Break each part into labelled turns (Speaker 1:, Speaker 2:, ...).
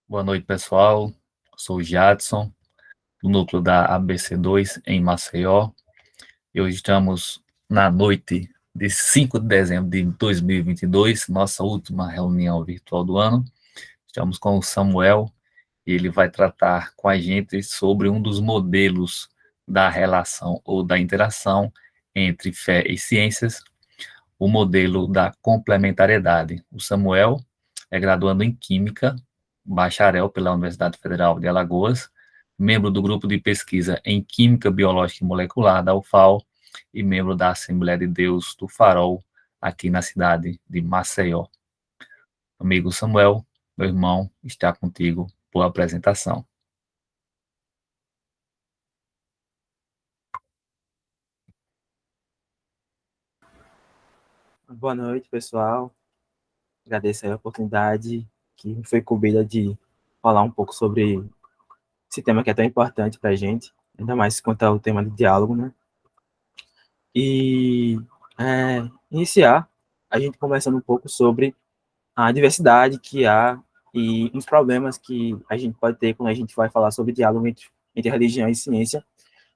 Speaker 1: Boa noite, pessoal. Sou o Jadson, do núcleo da ABC2 em Maceió. E hoje estamos na noite de 5 de dezembro de 2022, nossa última reunião virtual do ano. Estamos com o Samuel e ele vai tratar com a gente sobre um dos modelos da relação ou da interação entre fé e ciências, o modelo da complementariedade. O Samuel é graduando em Química, bacharel pela Universidade Federal de Alagoas, membro do grupo de pesquisa em Química Biológica e Molecular da UFAL e membro da Assembleia de Deus do Farol, aqui na cidade de Maceió. Amigo Samuel, meu irmão, está contigo. Boa apresentação.
Speaker 2: Boa noite, pessoal. Agradeço a oportunidade que me foi cobrida de falar um pouco sobre esse tema que é tão importante para a gente, ainda mais quanto ao tema de diálogo, né? E iniciar a gente conversando um pouco sobre a diversidade que há e os problemas que a gente pode ter quando a gente vai falar sobre diálogo entre religião e ciência,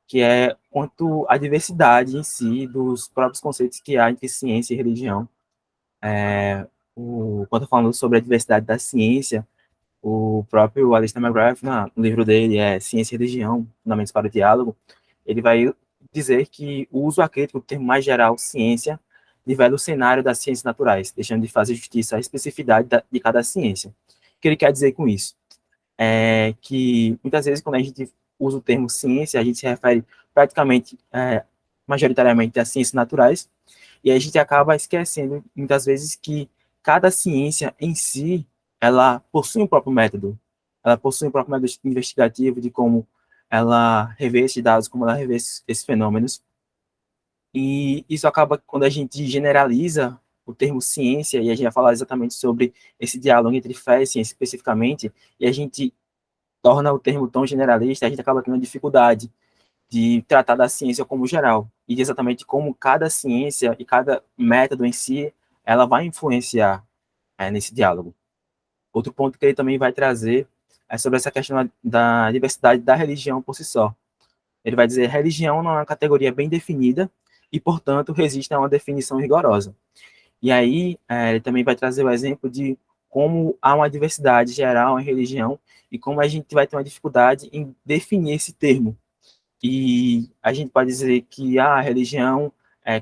Speaker 2: que é quanto à diversidade em si dos próprios conceitos que há entre ciência e religião. Quando falando sobre a diversidade da ciência, o próprio Alistair McGrath, no livro dele, Ciência e Religião, Fundamentos para o Diálogo, ele vai dizer que o uso acrítico do termo mais geral, ciência, nivela o cenário das ciências naturais, deixando de fazer justiça à especificidade de cada ciência. O que ele quer dizer com isso? É que, muitas vezes, quando a gente usa o termo ciência, a gente se refere praticamente, majoritariamente, às ciências naturais, e a gente acaba esquecendo, muitas vezes, que cada ciência em si, ela possui um próprio método. Ela possui um próprio método investigativo de como ela revê esses dados, como ela revê esses fenômenos. E isso acaba quando a gente generaliza o termo ciência, e a gente vai falar exatamente sobre esse diálogo entre fé e ciência especificamente, e a gente torna o termo tão generalista, a gente acaba tendo dificuldade de tratar da ciência como geral, e de exatamente como cada ciência e cada método em si, ela vai influenciar nesse diálogo. Outro ponto que ele também vai trazer é sobre essa questão da diversidade da religião por si só. Ele vai dizer religião não é uma categoria bem definida e, portanto, resiste a uma definição rigorosa. E aí, ele também vai trazer o exemplo de como há uma diversidade geral em religião e como a gente vai ter uma dificuldade em definir esse termo. E a gente pode dizer que a religião,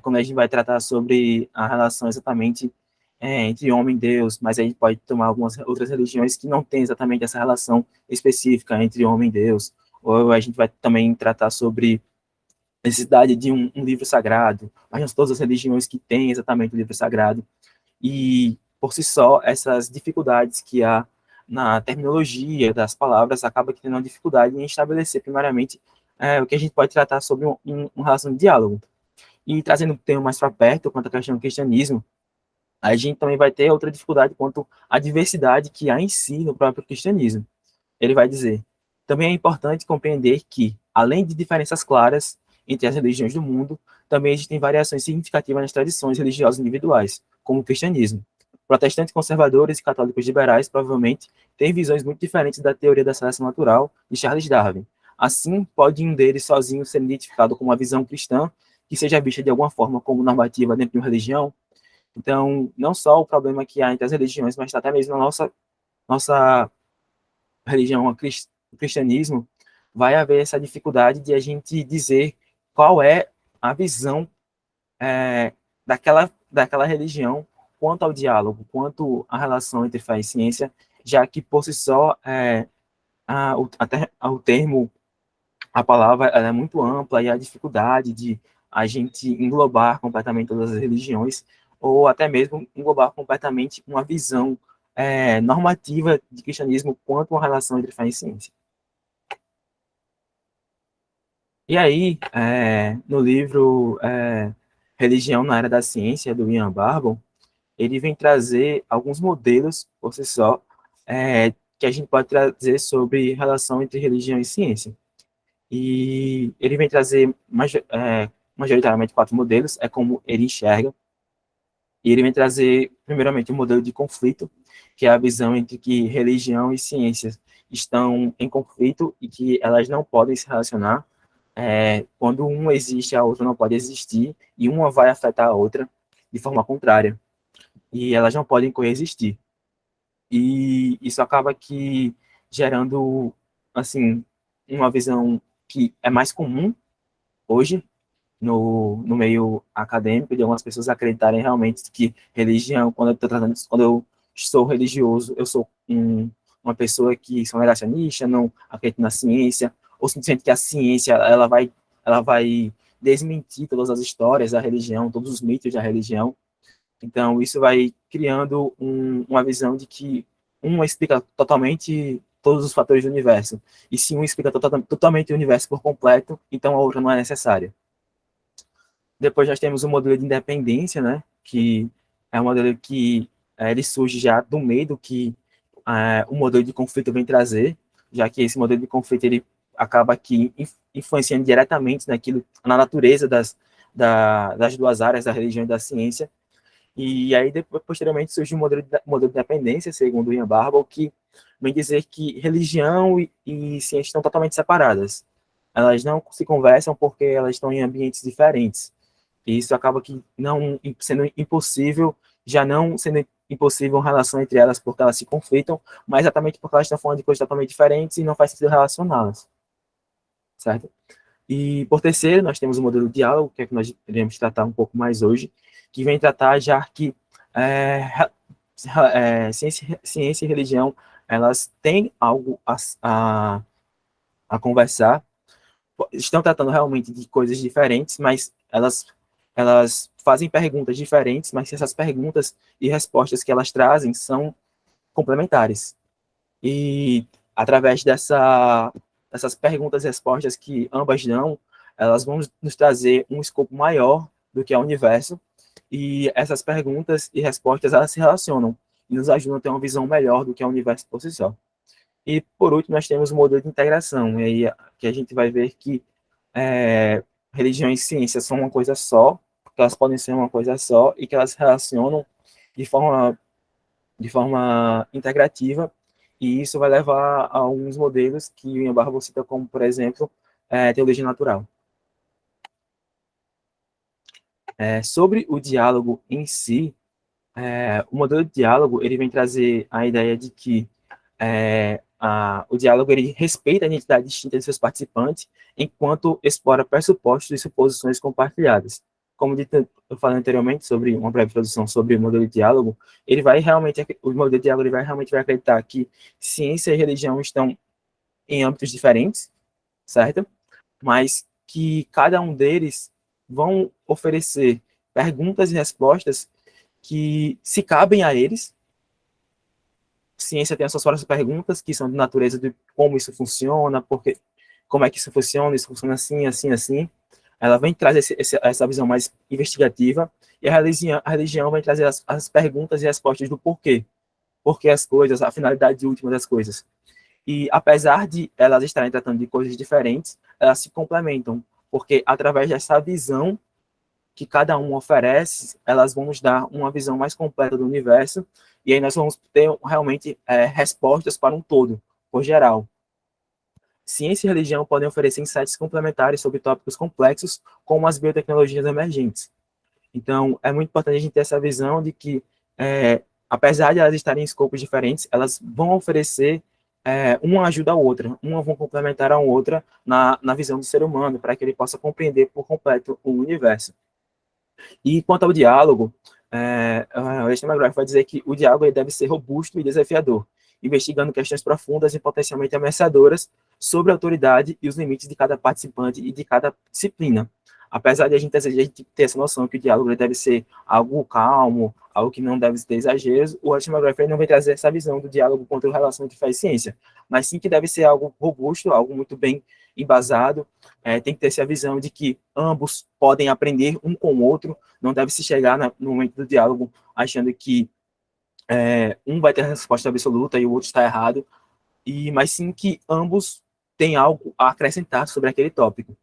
Speaker 2: quando a gente vai tratar sobre a relação exatamente entre homem e Deus, mas a gente pode tomar algumas outras religiões que não têm exatamente essa relação específica entre homem e Deus, ou a gente vai também tratar sobre a necessidade de um livro sagrado, mas não todas as religiões que têm exatamente o livro sagrado, e por si só, essas dificuldades que há na terminologia das palavras acaba tendo uma dificuldade em estabelecer primariamente o que a gente pode tratar sobre uma relação de diálogo. E trazendo o tema mais para perto, quanto à questão do cristianismo, a gente também vai ter outra dificuldade quanto à diversidade que há em si no próprio cristianismo. Ele vai dizer: também é importante compreender que, além de diferenças claras entre as religiões do mundo, também existem variações significativas nas tradições religiosas individuais, como o cristianismo. Protestantes conservadores e católicos liberais provavelmente têm visões muito diferentes da teoria da seleção natural de Charles Darwin. Assim, pode um deles sozinho ser identificado como uma visão cristã que seja vista de alguma forma como normativa dentro de uma religião. Então, não só o problema que há entre as religiões, mas até mesmo na nossa religião, o cristianismo, vai haver essa dificuldade de a gente dizer qual é a visão daquela religião quanto ao diálogo, quanto à relação entre fé e ciência, já que por si só o termo, a palavra, ela é muito ampla e a dificuldade de a gente englobar completamente todas as religiões, ou até mesmo englobar completamente uma visão normativa de cristianismo quanto à relação entre fé e ciência. E aí, no livro Religião na Era da Ciência, do Ian Barbon, ele vem trazer alguns modelos, por si só, que a gente pode trazer sobre relação entre religião e ciência. E ele vem trazer majoritariamente 4 modelos, é como ele enxerga. E ele vem trazer, primeiramente, um modelo de conflito, que é a visão entre que religião e ciências estão em conflito e que elas não podem se relacionar. Quando um existe, a outra não pode existir, e uma vai afetar a outra de forma contrária. E elas não podem coexistir. E isso acaba que gerando, assim, uma visão que é mais comum hoje no meio acadêmico, de algumas pessoas acreditarem realmente que religião, quando eu sou religioso, eu sou uma pessoa que sou negacionista, não acredito na ciência, ou simplesmente que a ciência ela vai desmentir todas as histórias da religião, todos os mitos da religião. Então, isso vai criando uma visão de que uma explica totalmente todos os fatores do universo, e se um explica totalmente o universo por completo, então a outra não é necessária. Depois nós temos o modelo de independência, né, que é um modelo que ele surge já do medo que o modelo de conflito vem trazer, já que esse modelo de conflito ele acaba aqui influenciando diretamente na natureza das duas áreas, da religião e da ciência. E aí, depois, posteriormente, surge o modelo de dependência, segundo o Ian Barbour, que vem dizer que religião e ciência estão totalmente separadas. Elas não se conversam porque elas estão em ambientes diferentes. E isso acaba que não sendo impossível, já não sendo impossível uma relação entre elas porque elas se conflitam, mas exatamente porque elas estão falando de coisas totalmente diferentes e não faz sentido relacioná-las, certo? E por terceiro, nós temos o modelo de diálogo, que é que nós iremos tratar um pouco mais hoje, que vem tratar já que ciência e religião, elas têm algo a conversar, estão tratando realmente de coisas diferentes, mas elas fazem perguntas diferentes, mas essas perguntas e respostas que elas trazem são complementares. E através dessas perguntas e respostas que ambas dão, elas vão nos trazer um escopo maior do que é o universo, e essas perguntas e respostas elas se relacionam e nos ajudam a ter uma visão melhor do que é o universo por si só. E por último, nós temos o modelo de integração, e aí que a gente vai ver que religião e ciência são uma coisa só, que elas podem ser uma coisa só e que elas se relacionam de forma integrativa, e isso vai levar a alguns modelos que o Ian Barbour cita como, por exemplo, teologia natural. Sobre o diálogo em si, o modelo de diálogo ele vem trazer a ideia de que o diálogo ele respeita a identidade distinta de seus participantes, enquanto explora pressupostos e suposições compartilhadas. Como eu falei anteriormente sobre uma breve introdução sobre o modelo de diálogo, o modelo de diálogo ele vai realmente acreditar que ciência e religião estão em âmbitos diferentes, certo? Mas que cada um deles vão oferecer perguntas e respostas que se cabem a eles. Ciência tem as suas próprias perguntas, que são de natureza de como isso funciona, porque, como é que isso funciona assim, assim, assim. Ela vem trazer essa visão mais investigativa, e a religião vai trazer as perguntas e respostas do porquê as coisas, a finalidade última das coisas. E apesar de elas estarem tratando de coisas diferentes, elas se complementam, porque através dessa visão que cada um oferece, elas vão nos dar uma visão mais completa do universo, e aí nós vamos ter realmente respostas para um todo, por geral. Ciência e religião podem oferecer insights complementares sobre tópicos complexos, como as biotecnologias emergentes. Então, é muito importante a gente ter essa visão de que, apesar de elas estarem em escopos diferentes, elas vão oferecer uma ajuda à outra, uma vão complementar a outra na visão do ser humano, para que ele possa compreender por completo o universo. E quanto ao diálogo, o Alexander McGrath vai dizer que o diálogo ele deve ser robusto e desafiador, investigando questões profundas e potencialmente ameaçadoras sobre a autoridade e os limites de cada participante e de cada disciplina. Apesar de a gente ter essa noção que o diálogo deve ser algo calmo, algo que não deve ter exageros, o Alexander McGrath não vai trazer essa visão do diálogo contra a relação entre fé e ciência, mas sim que deve ser algo robusto, algo muito bem embasado. Tem que ter essa visão de que ambos podem aprender um com o outro, não deve se chegar no momento do diálogo achando que um vai ter a resposta absoluta e o outro está errado, mas sim que ambos têm algo a acrescentar sobre aquele tópico.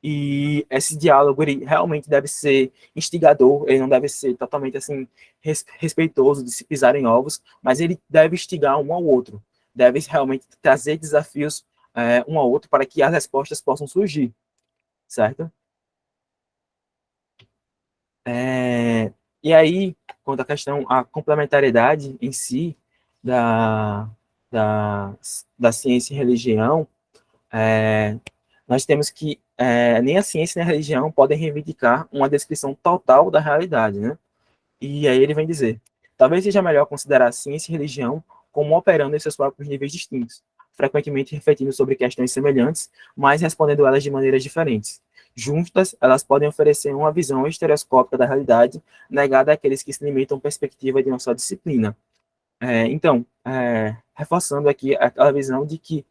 Speaker 2: E esse diálogo ele realmente deve ser instigador, ele não deve ser totalmente assim respeitoso de se pisar em ovos, mas ele deve instigar um ao outro, deve realmente trazer desafios um ao outro para que as respostas possam surgir, certo? É, e aí, quanto à questão, a complementariedade em si da, da, da ciência e religião, é, nós temos que nem a ciência nem a religião podem reivindicar uma descrição total da realidade, né? E aí ele vem dizer: talvez seja melhor considerar a ciência e a religião como operando em seus próprios níveis distintos, frequentemente refletindo sobre questões semelhantes, mas respondendo elas de maneiras diferentes. Juntas, elas podem oferecer uma visão estereoscópica da realidade, negada àqueles que se limitam à perspectiva de uma só disciplina. Então, reforçando aqui aquela visão de que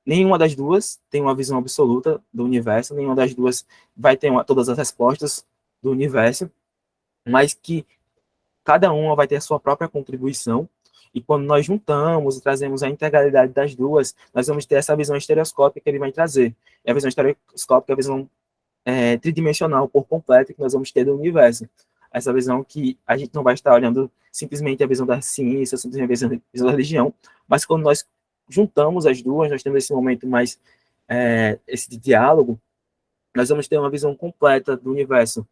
Speaker 2: nenhuma das duas tem uma visão absoluta do universo, nenhuma das duas vai ter todas as respostas do universo, mas que cada uma vai ter a sua própria contribuição, e quando nós juntamos e trazemos a integralidade das duas, nós vamos ter essa visão estereoscópica que ele vai trazer. E a visão estereoscópica é a visão tridimensional por completo que nós vamos ter do universo. Essa visão que a gente não vai estar olhando simplesmente a visão da ciência, simplesmente a visão da religião, mas quando nós juntamos as duas, nós temos esse momento mais, esse diálogo, nós vamos ter uma visão completa do universo.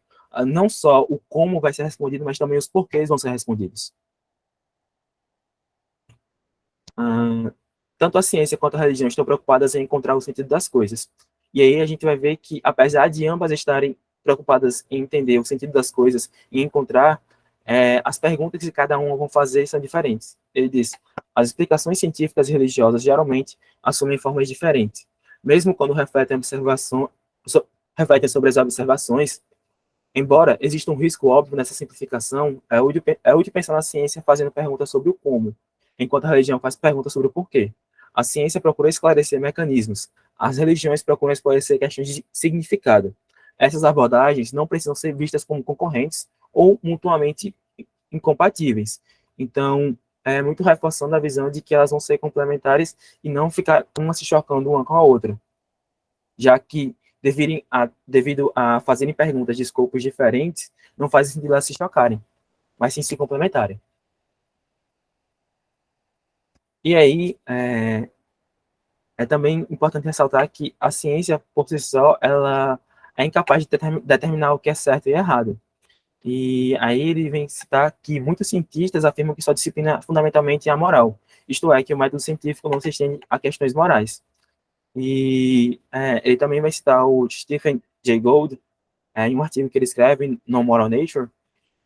Speaker 2: Não só o como vai ser respondido, mas também os porquês vão ser respondidos. Tanto a ciência quanto a religião estão preocupadas em encontrar o sentido das coisas. E aí a gente vai ver que, apesar de ambas estarem preocupadas em entender o sentido das coisas e encontrar, as perguntas que cada uma vão fazer são diferentes. Ele diz: as explicações científicas e religiosas geralmente assumem formas diferentes. Mesmo quando refletem sobre as observações, embora exista um risco óbvio nessa simplificação, é útil pensar na ciência fazendo perguntas sobre o como, enquanto a religião faz perguntas sobre o porquê. A ciência procura esclarecer mecanismos, as religiões procuram esclarecer questões de significado. Essas abordagens não precisam ser vistas como concorrentes ou mutuamente incompatíveis. Então, é muito reforçando a visão de que elas vão ser complementares e não ficar uma se chocando uma com a outra, já que devido a fazerem perguntas de escopos diferentes, não faz sentido elas se chocarem, mas sim se complementarem. E aí, é também importante ressaltar que a ciência, por si só, ela é incapaz de determinar o que é certo e errado. E aí ele vem citar que muitos cientistas afirmam que sua disciplina fundamentalmente é a moral, isto é, que o método científico não se estende a questões morais. E ele também vai citar o Stephen Jay Gould, em um artigo que ele escreve no Moral Nature,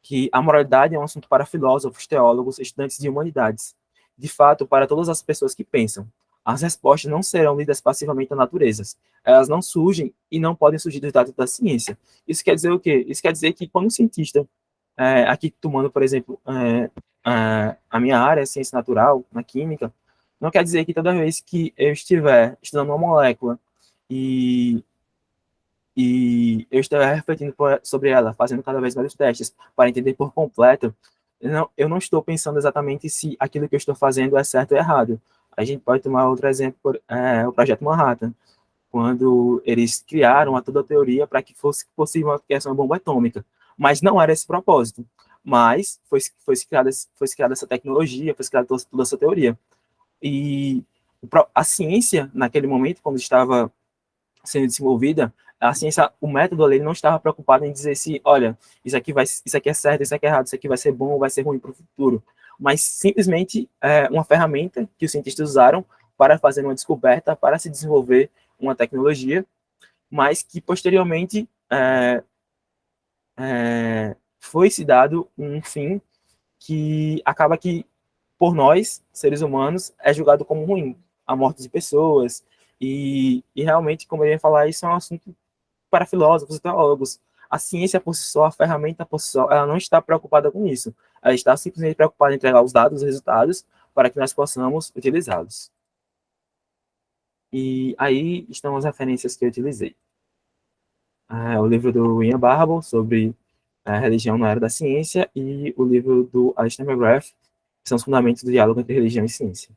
Speaker 2: que a moralidade é um assunto para filósofos, teólogos, estudantes de humanidades. De fato, para todas as pessoas que pensam. As respostas não serão lidas passivamente na natureza. Elas não surgem e não podem surgir dos dados da ciência. Isso quer dizer o quê? Isso quer dizer que quando um cientista, aqui tomando, por exemplo, a minha área, a ciência natural, na química, não quer dizer que toda vez que eu estiver estudando uma molécula e eu estou refletindo sobre ela, fazendo cada vez mais testes para entender por completo, eu não estou pensando exatamente se aquilo que eu estou fazendo é certo ou errado. A gente pode tomar outro exemplo, o Projeto Manhattan, quando eles criaram toda a teoria para que fosse possível a criação de uma bomba atômica. Mas não era esse o propósito. Mas foi criada essa tecnologia, foi criada toda essa teoria. E a ciência, naquele momento, quando estava sendo desenvolvida, a ciência, o método ali não estava preocupado em dizer se, olha, isso aqui é certo, isso aqui é errado, isso aqui vai ser bom ou vai ser ruim para o futuro, mas simplesmente uma ferramenta que os cientistas usaram para fazer uma descoberta, para se desenvolver uma tecnologia, mas que posteriormente foi se dado um fim que acaba que, por nós, seres humanos, é julgado como ruim, a morte de pessoas, e realmente, como eu ia falar, isso é um assunto para filósofos e teólogos. A ciência por si só, a ferramenta por si só, ela não está preocupada com isso. Ela está simplesmente preocupada em entregar os dados, os resultados, para que nós possamos utilizá-los. E aí estão as referências que eu utilizei. O livro do Ian Barbour, sobre a religião na era da ciência, e o livro do Alistair McGrath, que são os fundamentos do diálogo entre religião e ciência.